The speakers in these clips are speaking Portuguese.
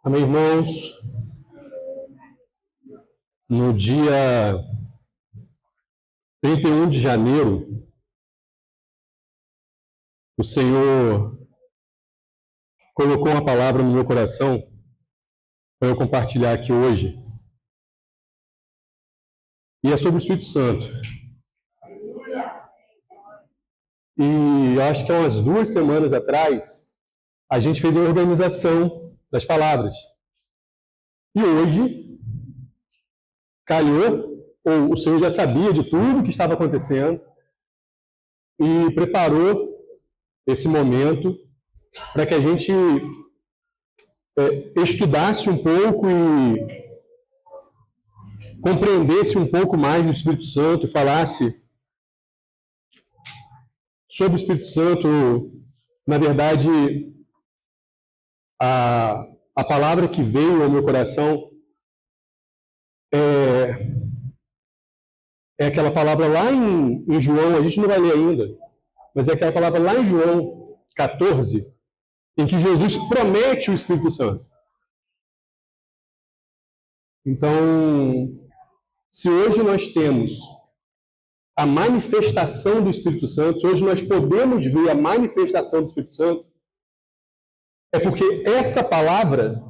Amém, irmãos? No dia 31 de janeiro, o Senhor colocou uma palavra no meu coração para eu compartilhar aqui hoje. E é sobre o Espírito Santo. E eu acho que há umas 2 semanas atrás, a gente fez a organização das palavras. E hoje, calhou, ou o Senhor já sabia de tudo o que estava acontecendo e preparou esse momento para que a gente estudasse um pouco e compreendesse um pouco mais do Espírito Santo, falasse sobre o Espírito Santo. Na verdade, a palavra que veio ao meu coração é aquela palavra lá em João, a gente não vai ler ainda, mas é aquela palavra lá em João 14, em que Jesus promete o Espírito Santo. Então, se hoje nós temos a manifestação do Espírito Santo, se hoje nós podemos ver a manifestação do Espírito Santo, é porque essa palavra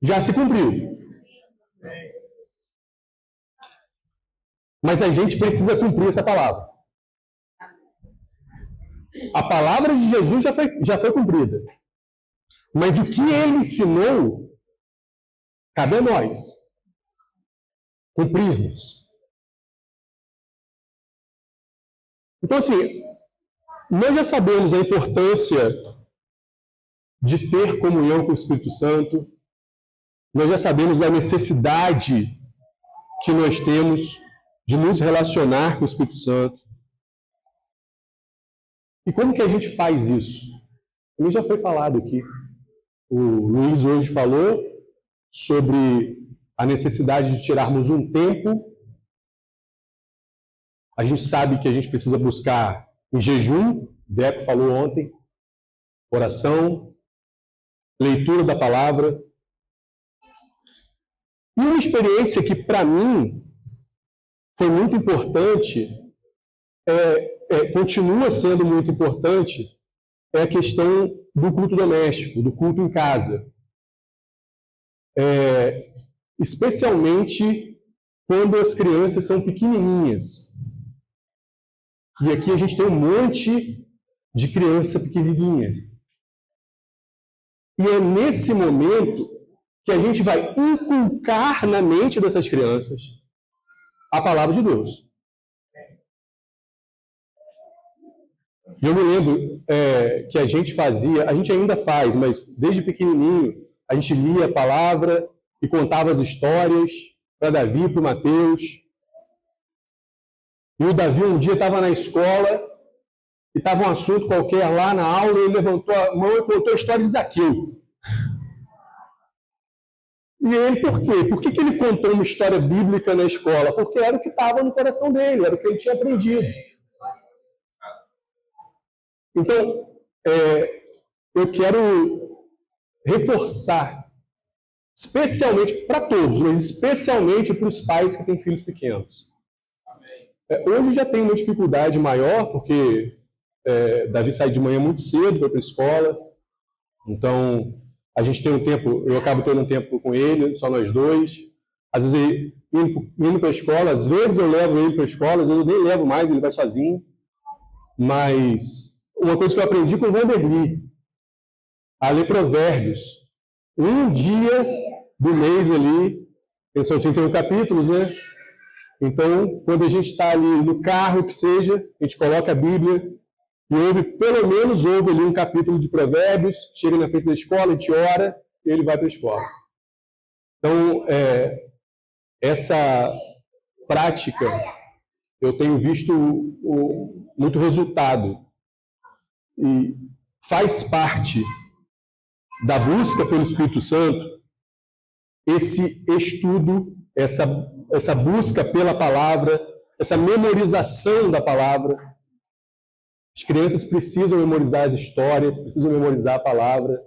já se cumpriu. Mas a gente precisa cumprir essa palavra. A palavra de Jesus já foi cumprida. Mas o que ele ensinou, cabe a nós cumprirmos. Então, assim, nós já sabemos a importância de ter comunhão com o Espírito Santo, nós já sabemos a necessidade que nós temos de nos relacionar com o Espírito Santo. E como que a gente faz isso? Como já foi falado aqui. O Luiz hoje falou sobre a necessidade de tirarmos um tempo. A gente sabe que a gente precisa buscar em jejum, Deco falou ontem, oração, leitura da palavra. E uma experiência que, para mim, foi muito importante, continua sendo muito importante, é a questão do culto doméstico, do culto em casa. Especialmente quando as crianças são pequenininhas. E aqui a gente tem um monte de criança pequenininha. E é nesse momento que a gente vai inculcar na mente dessas crianças a palavra de Deus. Eu me lembro que a gente fazia, a gente ainda faz, mas desde pequenininho, a gente lia a palavra e contava as histórias para Davi e para o Mateus. E o Davi um dia estava na escola e estava um assunto qualquer lá na aula e ele levantou a mão e contou a história de Zaqueu. E ele, por quê? Por que ele contou uma história bíblica na escola? Porque era o que estava no coração dele, era o que ele tinha aprendido. Então, eu quero reforçar, especialmente para todos, mas especialmente para os pais que têm filhos pequenos. Hoje já tem uma dificuldade maior, porque Davi sai de manhã muito cedo para ir para a escola, então a gente tem um tempo, eu acabo tendo um tempo com ele, só nós dois. Às vezes indo para a escola, às vezes eu levo ele para a escola, às vezes eu nem levo mais, ele vai sozinho. Mas uma coisa que eu aprendi com o Vanderly, a ler Provérbios. Um dia do mês ali, são 31 capítulos, né? Então, quando a gente está ali no carro, que seja, a gente coloca a Bíblia e pelo menos ouve ali um capítulo de Provérbios, chega na frente da escola, a gente ora e ele vai para a escola. Então, essa prática, eu tenho visto muito resultado. E faz parte da busca pelo Espírito Santo esse estudo, essa busca pela palavra, essa memorização da palavra. As crianças precisam memorizar as histórias, precisam memorizar a palavra.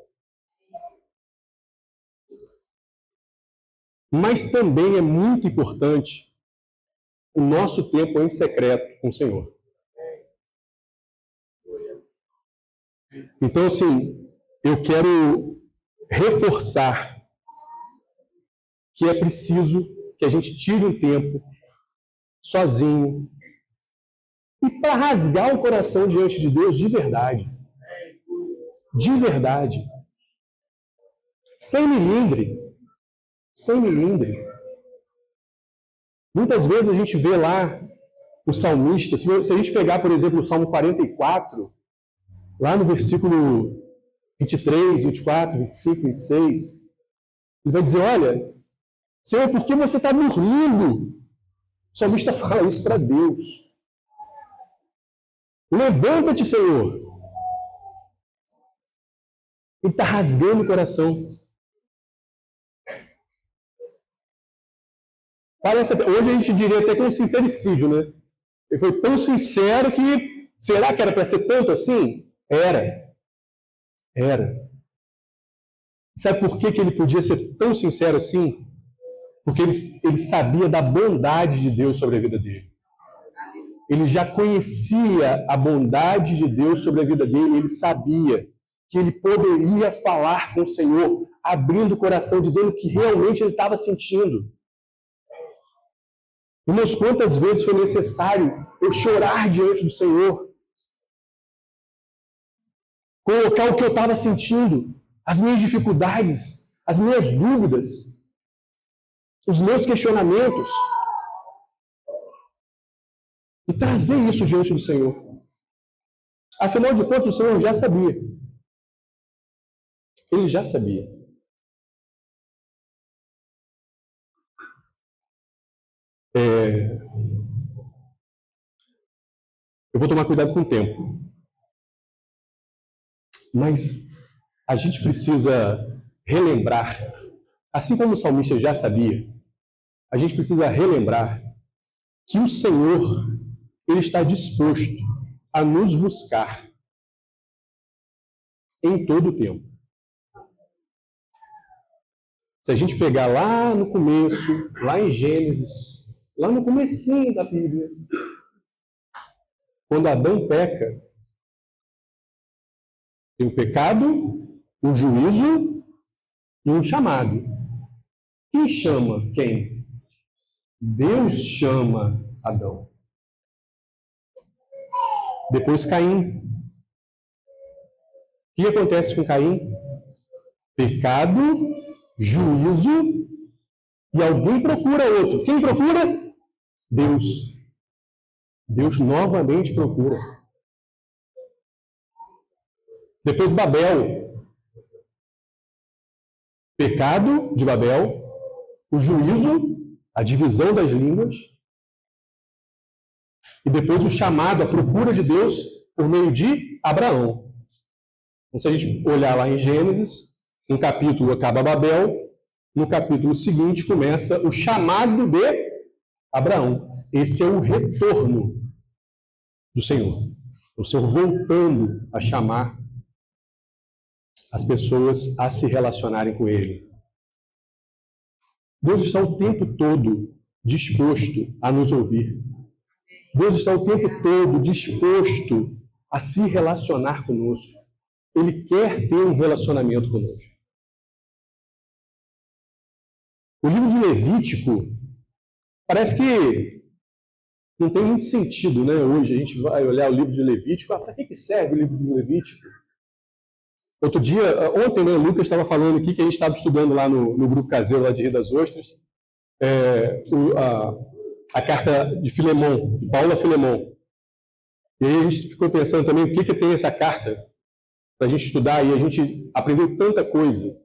Mas também é muito importante o nosso tempo em secreto com o Senhor. Então, assim, eu quero reforçar que é preciso que a gente tire um tempo sozinho e para rasgar o coração diante de Deus de verdade. De verdade. Sem milindre. Sem milindre. Muitas vezes a gente vê lá o salmista, se a gente pegar, por exemplo, o Salmo 44, lá no versículo 23, 24, 25, 26, ele vai dizer, olha, Senhor, por que você está dormindo? O salmista fala isso para Deus. Levanta-te, Senhor. Ele está rasgando o coração. Parece até, hoje a gente diria até que é um sincericídio, né? Ele foi tão sincero que, será que era para ser tanto assim? Era. Sabe por que ele podia ser tão sincero assim? Porque ele sabia da bondade de Deus sobre a vida dele. Ele já conhecia a bondade de Deus sobre a vida dele, e ele sabia que ele poderia falar com o Senhor, abrindo o coração, dizendo o que realmente ele estava sentindo. Irmãos, quantas vezes foi necessário eu chorar diante do Senhor? Colocar o que eu estava sentindo, as minhas dificuldades, as minhas dúvidas, os meus questionamentos. E trazer isso diante do Senhor. Afinal de contas, o Senhor já sabia. Ele já sabia. Eu vou tomar cuidado com o tempo. Mas a gente precisa relembrar, assim como o salmista já sabia, a gente precisa relembrar que o Senhor, Ele está disposto a nos buscar em todo o tempo. Se a gente pegar lá no começo, lá em Gênesis, lá no comecinho da Bíblia, quando Adão peca, tem o pecado, o juízo e um chamado. Quem chama quem? Deus chama Adão. Depois Caim. O que acontece com Caim? Pecado, juízo, e alguém procura outro. Quem procura? Deus. Deus novamente procura. Depois Babel. Pecado de Babel, o juízo, a divisão das línguas, e depois o chamado, a procura de Deus por meio de Abraão. Então, se a gente olhar lá em Gênesis, um capítulo acaba Babel, no capítulo seguinte começa o chamado de Abraão. Esse é o retorno do Senhor. O Senhor voltando a chamar as pessoas a se relacionarem com Ele. Deus está o tempo todo disposto a nos ouvir. Deus está o tempo todo disposto a se relacionar conosco. Ele quer ter um relacionamento conosco. O livro de Levítico parece que não tem muito sentido, né? Hoje a gente vai olhar o livro de Levítico. Para que serve o livro de Levítico? Ontem, né, o Lucas estava falando aqui que a gente estava estudando lá no grupo caseiro lá de Rio das Ostras, a carta de Filemão, de Paulo a Filemão. E aí a gente ficou pensando também o que tem essa carta para a gente estudar, e a gente aprendeu tanta coisa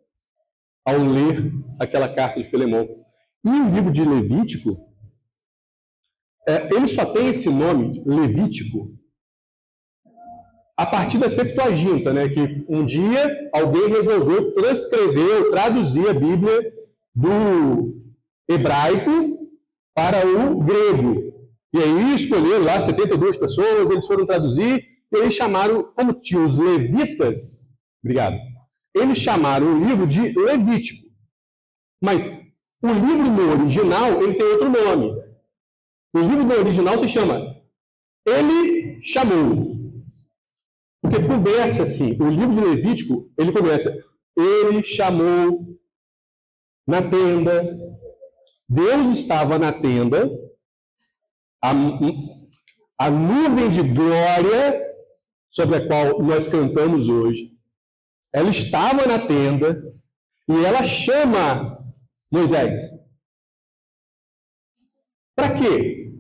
ao ler aquela carta de Filemão. E o livro de Levítico, ele só tem esse nome, Levítico, a partir da Septuaginta, né? Que um dia alguém resolveu transcrever ou traduzir a Bíblia do hebraico para o grego. E aí escolheram lá 72 pessoas, eles foram traduzir, e eles chamaram, como tinha os levitas, eles chamaram o livro de Levítico. Mas O livro no original, ele tem outro nome. O livro no original se chama Ele Chamou. Porque começa assim, o livro de Levítico, ele começa, ele chamou na tenda, Deus estava na tenda, a nuvem de glória sobre a qual nós cantamos hoje, ela estava na tenda e ela chama Moisés. Para quê?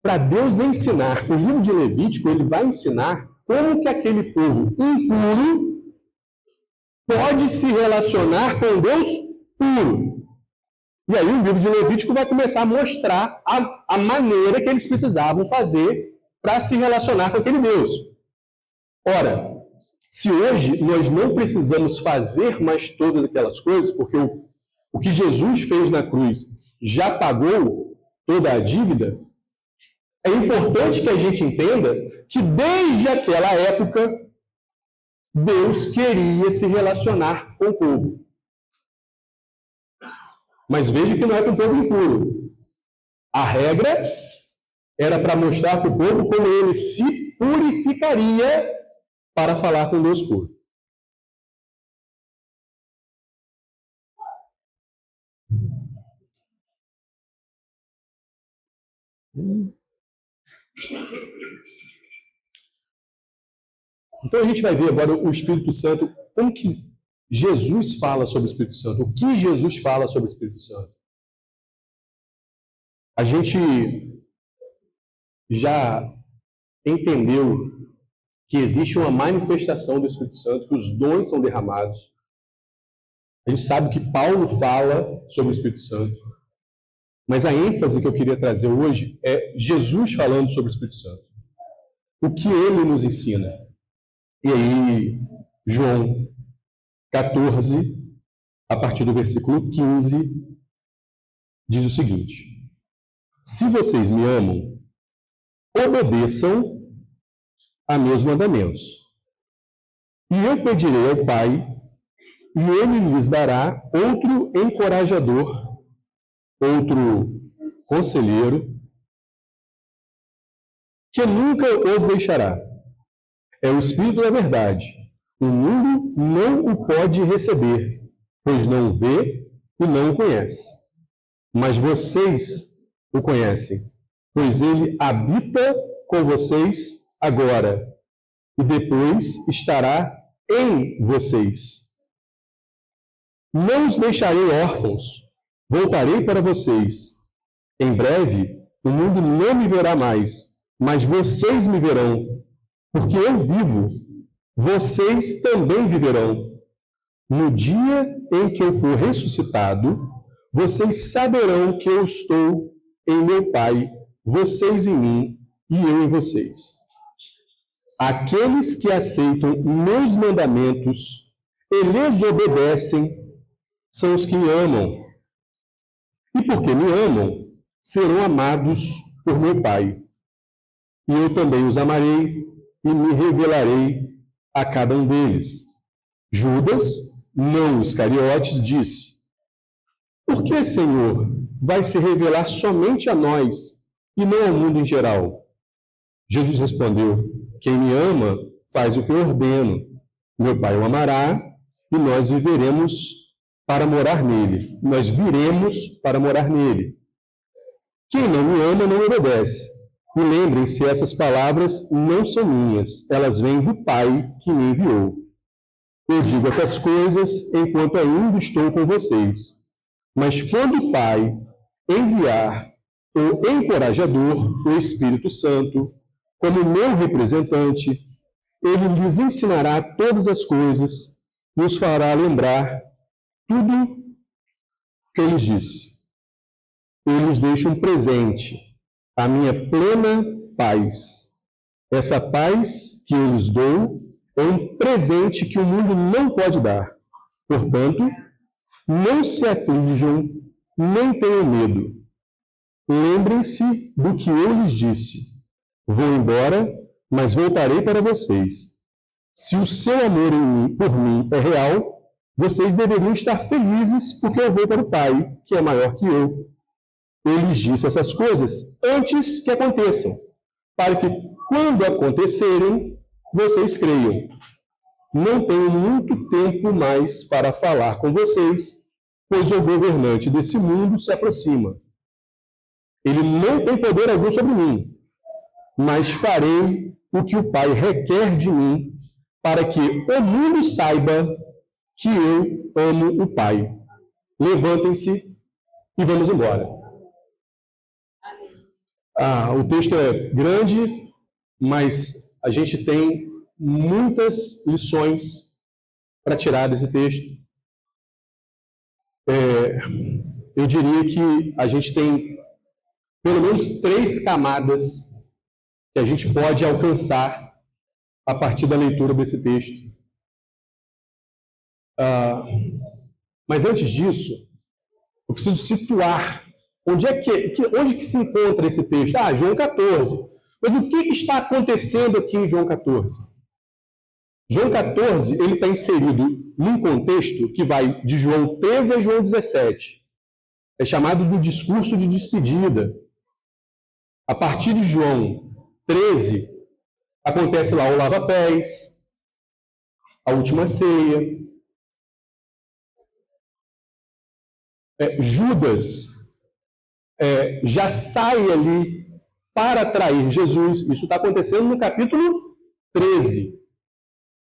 Para Deus ensinar. O livro de Levítico, ele vai ensinar como que aquele povo impuro pode se relacionar com Deus puro. E aí o livro de Levítico vai começar a mostrar a maneira que eles precisavam fazer para se relacionar com aquele Deus. Ora, se hoje nós não precisamos fazer mais todas aquelas coisas, porque o que Jesus fez na cruz já pagou toda a dívida, é importante que a gente entenda que desde aquela época Deus queria se relacionar com o povo. Mas veja que não é com o povo impuro. A regra era para mostrar para o povo como ele se purificaria para falar com Deus puro. Então a gente vai ver agora o Espírito Santo, como que Jesus fala sobre o Espírito Santo, o que Jesus fala sobre o Espírito Santo. A gente já entendeu que existe uma manifestação do Espírito Santo, que os dons são derramados. A gente sabe que Paulo fala sobre o Espírito Santo. Mas a ênfase que eu queria trazer hoje é Jesus falando sobre o Espírito Santo. O que ele nos ensina. E aí, João 14, a partir do versículo 15, diz o seguinte: se vocês me amam, obedeçam a meus mandamentos. E eu pedirei ao Pai, e ele lhes dará outro encorajador, outro conselheiro, que nunca os deixará. É o Espírito da verdade. O mundo não o pode receber, pois não o vê e não o conhece. Mas vocês o conhecem, pois ele habita com vocês agora, e depois estará em vocês. Não os deixarei órfãos, voltarei para vocês. Em breve, o mundo não me verá mais, mas vocês me verão, porque eu vivo, vocês também viverão. No dia em que eu for ressuscitado, vocês saberão que eu estou em meu Pai, vocês em mim e eu em vocês. Aqueles que aceitam meus mandamentos e lhes obedecem são os que me amam. E porque me amam, serão amados por meu Pai. E eu também os amarei e me revelarei a cada um deles. Judas, não Iscariotes, disse: por que, Senhor, vai se revelar somente a nós e não ao mundo em geral? Jesus respondeu: quem me ama faz o que eu ordeno. Meu Pai o amará e nós viveremos para morar nele. Nós viremos para morar nele. Quem não me ama não me obedece. E lembrem-se, essas palavras não são minhas, elas vêm do Pai que me enviou. Eu digo essas coisas enquanto ainda estou com vocês. Mas quando o Pai enviar o encorajador, o Espírito Santo, como meu representante, ele lhes ensinará todas as coisas e os fará lembrar tudo que eu lhes disse. Eu lhes deixo um presente, a minha plena paz. Essa paz que eu lhes dou é um presente que o mundo não pode dar. Portanto, não se aflijam, nem tenham medo. Lembrem-se do que eu lhes disse. Vou embora, mas voltarei para vocês. Se o seu amor por mim é real, vocês deveriam estar felizes porque eu vou para o Pai, que é maior que eu. Eu lhes disse essas coisas antes que aconteçam, para que, quando acontecerem, vocês creiam. Não tenho muito tempo mais para falar com vocês, pois o governante desse mundo se aproxima. Ele não tem poder algum sobre mim, mas farei o que o Pai requer de mim, para que o mundo saiba que eu amo o Pai. Levantem-se e vamos embora. O texto é grande, mas a gente tem muitas lições para tirar desse texto. Eu diria que a gente tem pelo menos 3 camadas que a gente pode alcançar a partir da leitura desse texto. Mas antes disso, eu preciso situar onde que se encontra esse texto. João 14. Mas o que está acontecendo aqui em João 14? João 14 ele está inserido num contexto que vai de João 13 a João 17. É chamado do discurso de despedida. A partir de João 13, acontece lá o lava-pés, a última ceia. Judas já sai ali para trair Jesus. Isso está acontecendo no capítulo 13.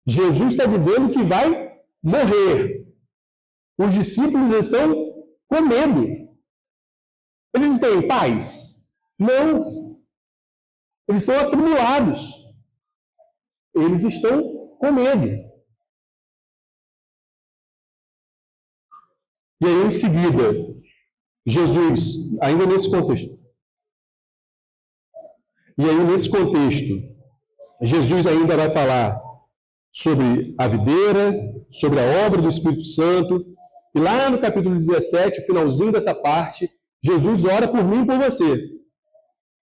Jesus está dizendo que vai morrer. Os discípulos estão com medo. Eles estão em paz? Não. Eles estão atribulados. Eles estão com medo. E aí, em seguida, Jesus, ainda nesse contexto. E aí, nesse contexto, Jesus ainda vai falar sobre a videira, sobre a obra do Espírito Santo. E lá no capítulo 17, o finalzinho dessa parte, Jesus ora por mim e por você.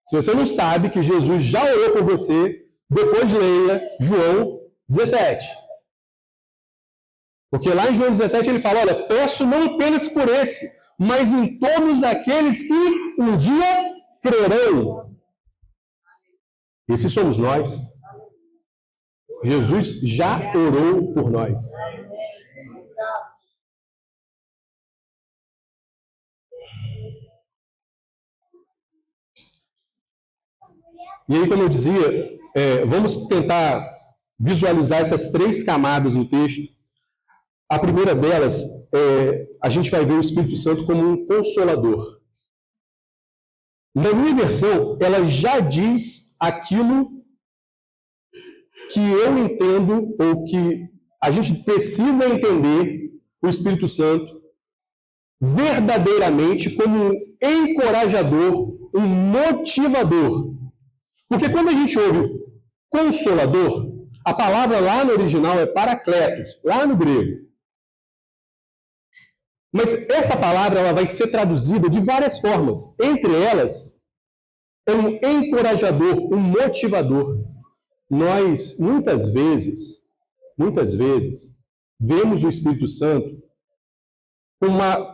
Se você não sabe que Jesus já orou por você, depois leia João 17. Porque lá em João 17 ele fala, olha, peço não apenas por esse, mas em todos aqueles que um dia crerão. Esses somos nós. Jesus já orou por nós. E aí, como eu dizia, vamos tentar visualizar essas 3 camadas no texto. A primeira delas, a gente vai ver o Espírito Santo como um consolador. Na minha versão, ela já diz aquilo que eu entendo, ou que a gente precisa entender o Espírito Santo verdadeiramente como um encorajador, um motivador. Porque quando a gente ouve consolador, a palavra lá no original é parakletos, lá no grego. Mas essa palavra ela vai ser traduzida de várias formas. Entre elas, é um encorajador, um motivador. Nós, muitas vezes, vemos o Espírito Santo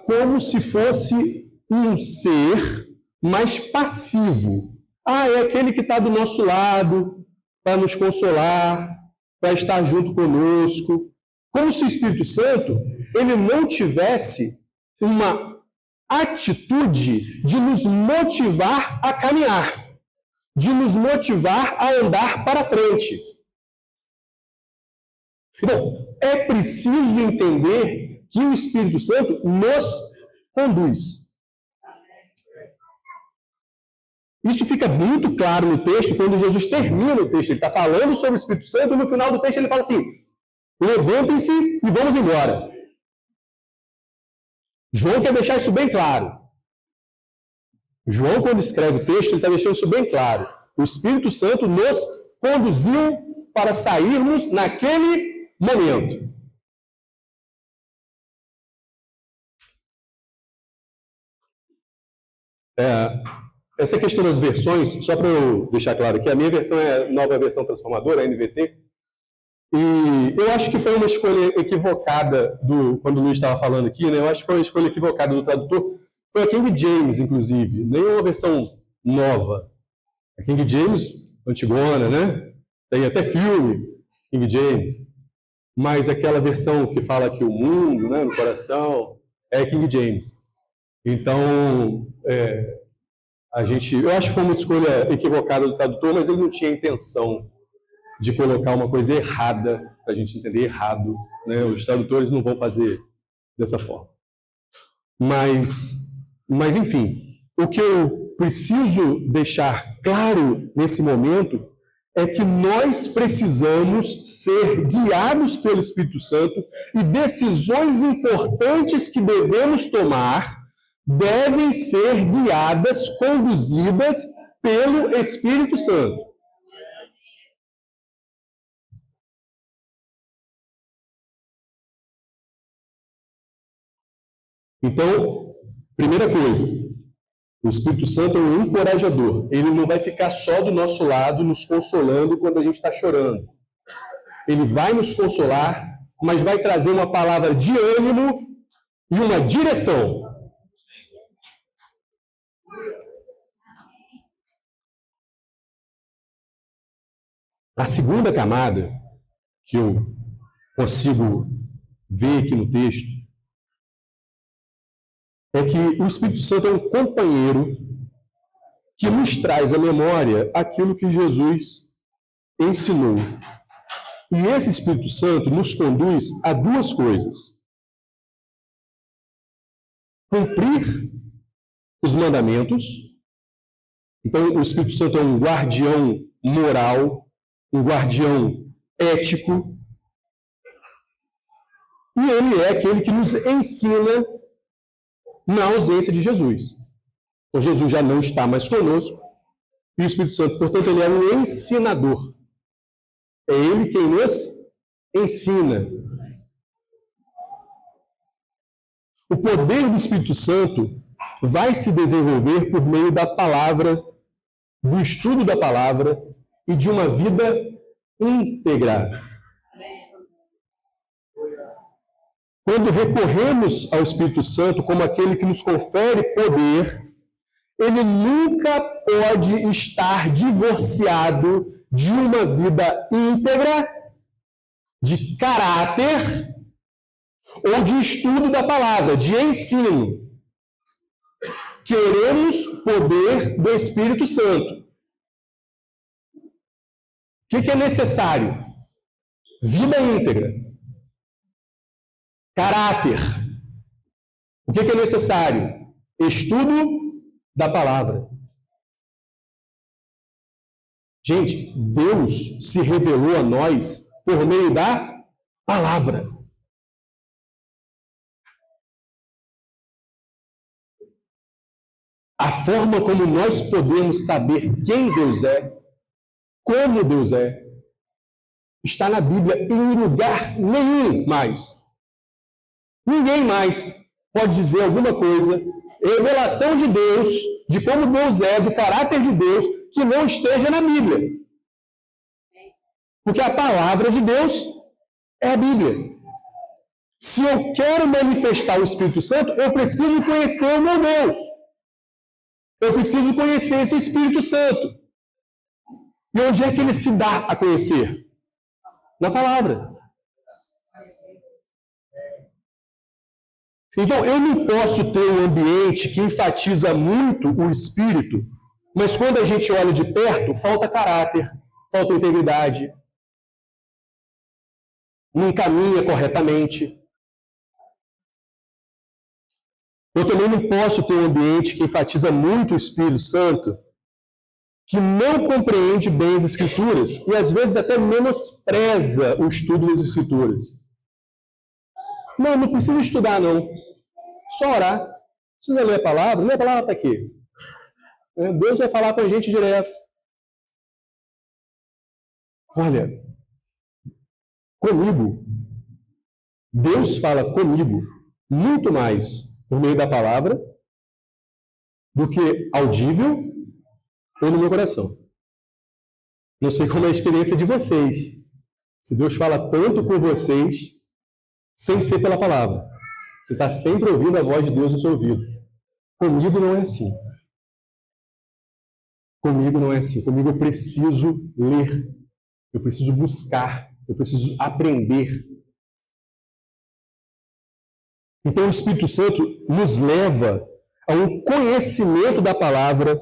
como se fosse um ser mais passivo. É aquele que está do nosso lado, para nos consolar, para estar junto conosco. Como se o Espírito Santo ele não tivesse uma atitude de nos motivar a caminhar, de nos motivar a andar para frente. Então, é preciso entender que o Espírito Santo nos conduz. Isso fica muito claro no texto, quando Jesus termina o texto. Ele está falando sobre o Espírito Santo, e no final do texto ele fala assim, levantem-se e vamos embora. João quer deixar isso bem claro. João, quando escreve o texto, ele está deixando isso bem claro. O Espírito Santo nos conduziu para sairmos naquele momento. Essa questão das versões, só para eu deixar claro aqui, a minha versão é a nova versão transformadora, a NVT. E eu acho que foi uma escolha equivocada quando o Luiz estava falando aqui, né? Eu acho que foi uma escolha equivocada do tradutor. Foi a King James, inclusive, nem uma versão nova. A King James, antigona, né? Tem até filme, King James. Mas aquela versão que fala que o mundo, né, no coração, é King James. Então, eu acho que foi uma escolha equivocada do tradutor, mas ele não tinha intenção de colocar uma coisa errada, para a gente entender errado, né? Os tradutores não vão fazer dessa forma. Mas, enfim, o que eu preciso deixar claro nesse momento é que nós precisamos ser guiados pelo Espírito Santo e decisões importantes que devemos tomar devem ser guiadas, conduzidas pelo Espírito Santo. Então, primeira coisa, o Espírito Santo é um encorajador. Ele não vai ficar só do nosso lado, nos consolando quando a gente está chorando. Ele vai nos consolar, mas vai trazer uma palavra de ânimo e uma direção. A segunda camada que eu consigo ver aqui no texto é que o Espírito Santo é um companheiro que nos traz à memória aquilo que Jesus ensinou. E esse Espírito Santo nos conduz a duas coisas: cumprir os mandamentos. Então, o Espírito Santo é um guardião moral, um guardião ético, e ele é aquele que nos ensina na ausência de Jesus. Então, Jesus já não está mais conosco, e o Espírito Santo, portanto, ele é um ensinador. É ele quem nos ensina. O poder do Espírito Santo vai se desenvolver por meio da palavra, do estudo da palavra e de uma vida íntegra. Quando recorremos ao Espírito Santo como aquele que nos confere poder, ele nunca pode estar divorciado de uma vida íntegra, de caráter ou de estudo da palavra, de ensino. Queremos poder do Espírito Santo. O que é necessário? Vida íntegra. Caráter. O que é necessário? Estudo da palavra. Gente, Deus se revelou a nós por meio da palavra. A forma como nós podemos saber quem Deus é, como Deus é, está na Bíblia em lugar nenhum mais. Ninguém mais pode dizer alguma coisa, revelação de Deus, de como Deus é, do caráter de Deus, que não esteja na Bíblia. Porque a palavra de Deus é a Bíblia. Se eu quero manifestar o Espírito Santo, eu preciso conhecer o meu Deus. Eu preciso conhecer esse Espírito Santo. E onde é que ele se dá a conhecer? Na palavra. Então, eu não posso ter um ambiente que enfatiza muito o Espírito, mas quando a gente olha de perto, falta caráter, falta integridade, não caminha corretamente. Eu também não posso ter um ambiente que enfatiza muito o Espírito Santo, que não compreende bem as Escrituras e às vezes até menospreza o estudo das Escrituras. Não precisa estudar, não. Só orar. Precisa ler a palavra. Ler a palavra para quê? Deus vai falar com a gente direto. Olha, comigo, Deus fala comigo muito mais por meio da palavra do que audível ou no meu coração. Não sei como é a experiência de vocês. Se Deus fala tanto com vocês, sem ser pela palavra, você está sempre ouvindo a voz de Deus no seu ouvido. Comigo não é assim. Comigo não é assim. Comigo eu preciso ler, eu preciso buscar, eu preciso aprender. Então o Espírito Santo nos leva a um conhecimento da palavra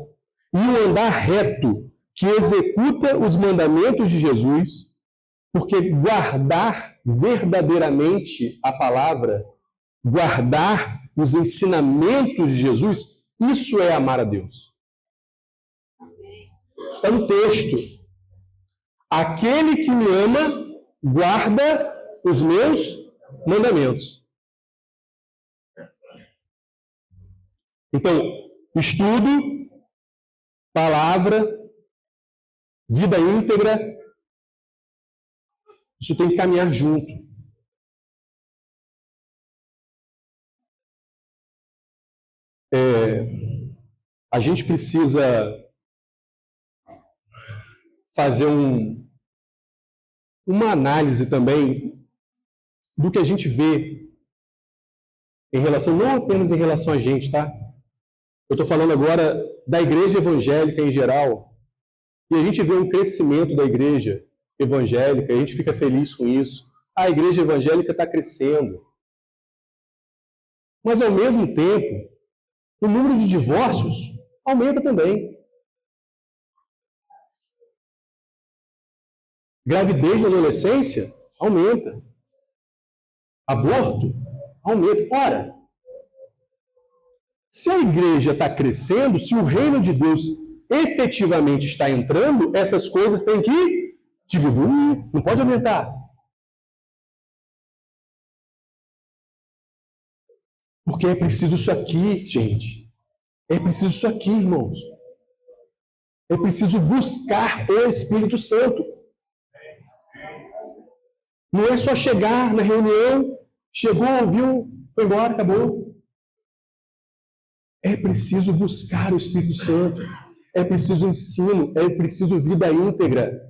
e um andar reto que executa os mandamentos de Jesus, porque guardar verdadeiramente a palavra, guardar os ensinamentos de Jesus, isso é amar a Deus. Está no texto. Aquele que me ama, guarda os meus mandamentos. Então, estudo, palavra, vida íntegra, isso tem que caminhar junto. A gente precisa fazer uma análise também do que a gente vê em relação, não apenas em relação a gente, tá? Eu estou falando agora da igreja evangélica em geral, e a gente vê um crescimento da igreja evangélica, e a gente fica feliz com isso. A igreja evangélica está crescendo. Mas, ao mesmo tempo, o número de divórcios aumenta também. Gravidez na adolescência aumenta. Aborto aumenta. Ora, se a igreja está crescendo, se o reino de Deus efetivamente está entrando, essas coisas têm que diminuir, não pode aumentar. Porque é preciso isso aqui, gente. É preciso isso aqui, irmãos. É preciso buscar o Espírito Santo. Não é só chegar na reunião, chegou, ouviu, foi embora, acabou. É preciso buscar o Espírito Santo. É preciso ensino. É preciso vida íntegra.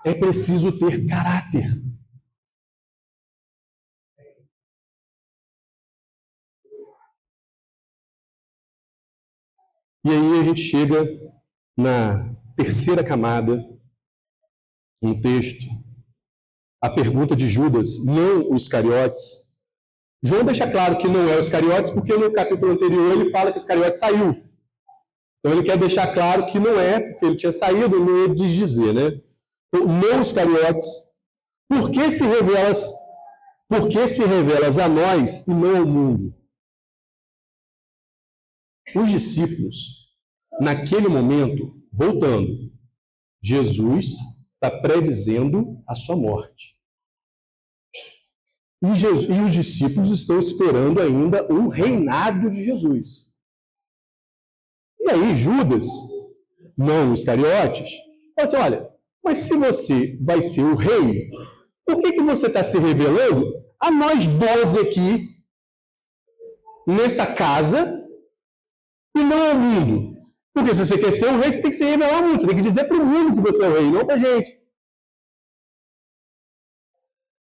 É preciso ter caráter. E aí a gente chega na terceira camada, um texto, a pergunta de Judas, não os Iscariotes. João deixa claro que não é os Iscariotes, porque no capítulo anterior ele fala que os Iscariotes saiu. Então ele quer deixar claro que não é, porque ele tinha saído, não ele diz dizer, né? Então, não os Iscariotes, por que se revelas a nós e não ao mundo? Os discípulos, naquele momento, voltando, Jesus está predizendo a sua morte. E os discípulos estão esperando ainda o reinado de Jesus. E aí Judas, não os Iscariotes, fala assim, olha, mas se você vai ser o rei, por que você está se revelando a nós 12 aqui, nessa casa, e não ao mundo? Porque se você quer ser o rei, você tem que se revelar ao mundo, você tem que dizer para o mundo que você é o rei, não para a gente.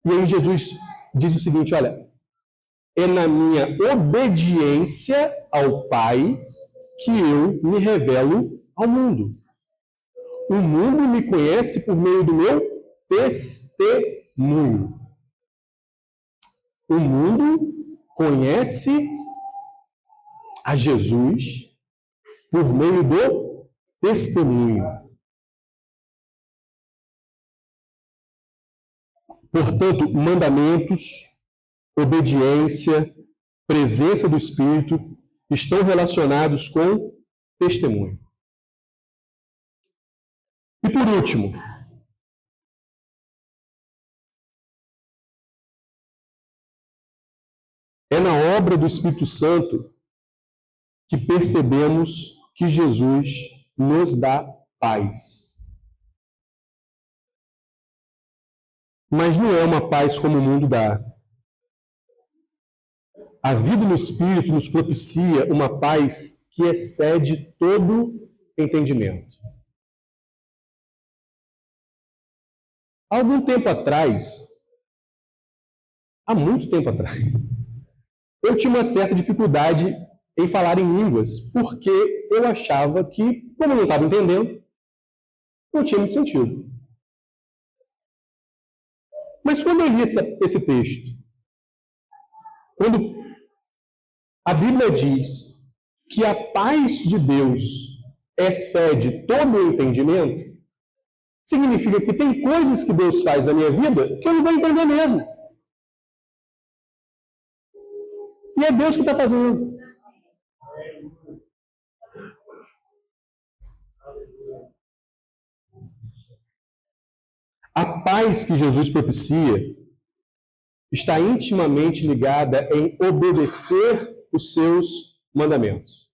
E aí Jesus diz o seguinte, olha, é na minha obediência ao Pai que eu me revelo ao mundo. O mundo me conhece por meio do meu testemunho. O mundo conhece a Jesus por meio do testemunho. Portanto, mandamentos, obediência, presença do Espírito estão relacionados com testemunho. E por último, é na obra do Espírito Santo que percebemos que Jesus nos dá paz. Mas não é uma paz como o mundo dá. A vida no Espírito nos propicia uma paz que excede todo entendimento. Há algum tempo atrás, há muito tempo atrás, eu tinha uma certa dificuldade em falar em línguas, porque eu achava que, como eu não estava entendendo, não tinha muito sentido. Mas quando eu li esse texto, quando a Bíblia diz que a paz de Deus excede todo o entendimento, significa que tem coisas que Deus faz na minha vida que eu não vou entender mesmo. E é Deus que está fazendo. A paz que Jesus propicia está intimamente ligada em obedecer os seus mandamentos.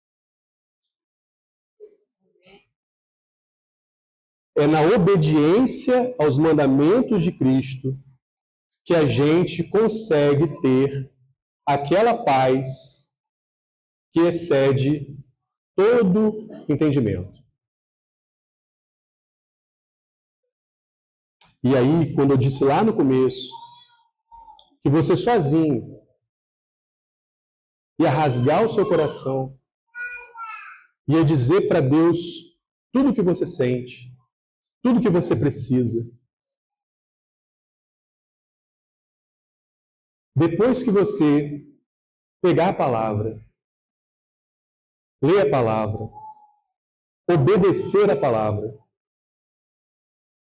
É na obediência aos mandamentos de Cristo que a gente consegue ter aquela paz que excede todo entendimento. E aí, quando eu disse lá no começo que você sozinho ia rasgar o seu coração, ia dizer para Deus tudo o que você sente, tudo o que você precisa. Depois que você pegar a palavra, ler a palavra, obedecer a palavra,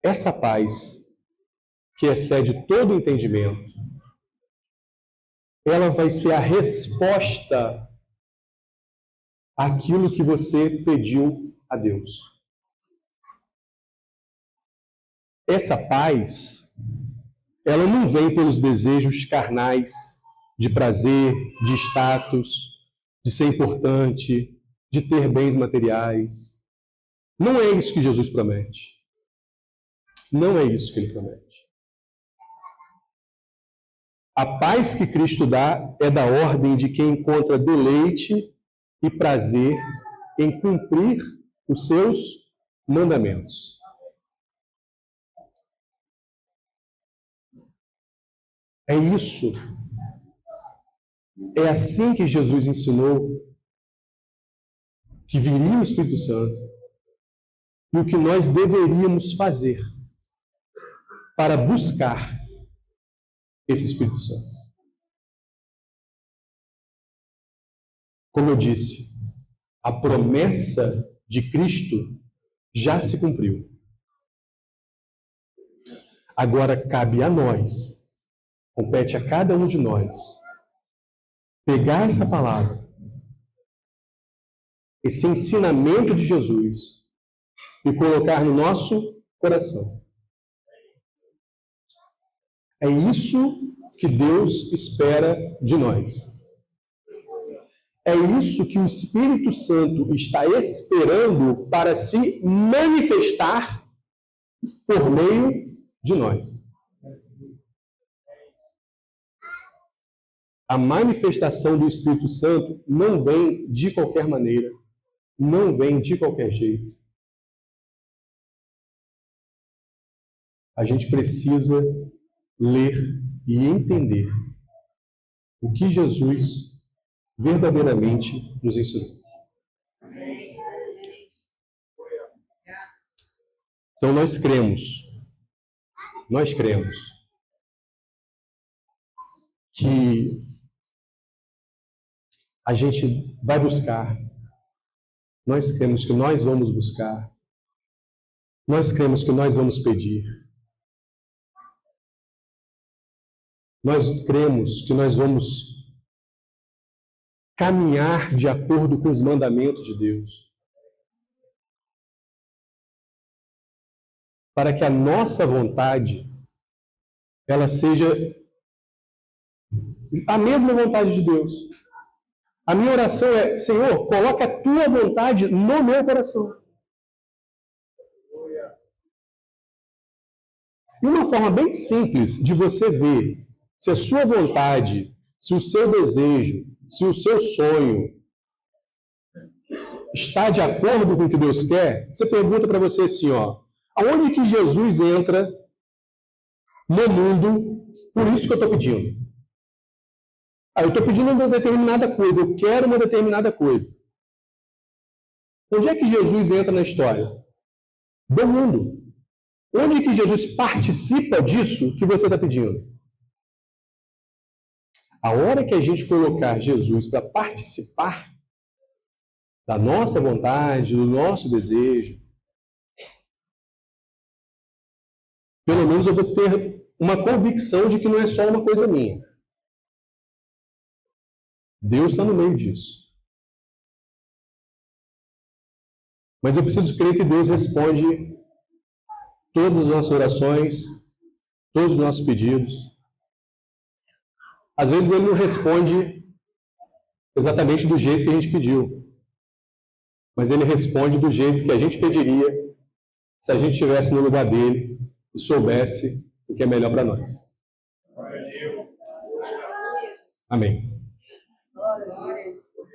essa paz que excede todo entendimento, ela vai ser a resposta àquilo que você pediu a Deus. Essa paz, ela não vem pelos desejos carnais de prazer, de status, de ser importante, de ter bens materiais. Não é isso que Jesus promete. Não é isso que ele promete. A paz que Cristo dá é da ordem de quem encontra deleite e prazer em cumprir os seus mandamentos. É isso. É assim que Jesus ensinou que viria o Espírito Santo e o que nós deveríamos fazer para buscar esse Espírito Santo. Como eu disse, a promessa de Cristo já se cumpriu. Agora cabe a nós, compete a cada um de nós, pegar essa palavra, esse ensinamento de Jesus, e colocar no nosso coração. É isso que Deus espera de nós. É isso que o Espírito Santo está esperando para se manifestar por meio de nós. A manifestação do Espírito Santo não vem de qualquer maneira, não vem de qualquer jeito. A gente precisa ler e entender o que Jesus verdadeiramente nos ensinou. Então nós cremos que a gente vai buscar, nós cremos que nós vamos buscar, nós cremos que nós vamos pedir, nós cremos que nós vamos caminhar de acordo com os mandamentos de Deus, para que a nossa vontade ela seja a mesma vontade de Deus. A minha oração é: Senhor, coloca a tua vontade no meu coração. E uma forma bem simples de você ver se a sua vontade, se o seu desejo, se o seu sonho está de acordo com o que Deus quer, você pergunta para você assim, ó, aonde que Jesus entra no mundo, por isso que eu estou pedindo. Eu estou pedindo uma determinada coisa, eu quero uma determinada coisa. Onde é que Jesus entra na história? Do mundo. Onde é que Jesus participa disso que você está pedindo? A hora que a gente colocar Jesus para participar da nossa vontade, do nosso desejo, pelo menos eu vou ter uma convicção de que não é só uma coisa minha. Deus está no meio disso. Mas eu preciso crer que Deus responde todas as nossas orações, todos os nossos pedidos. Às vezes Ele não responde exatamente do jeito que a gente pediu, mas Ele responde do jeito que a gente pediria se a gente estivesse no lugar dele e soubesse o que é melhor para nós. Amém.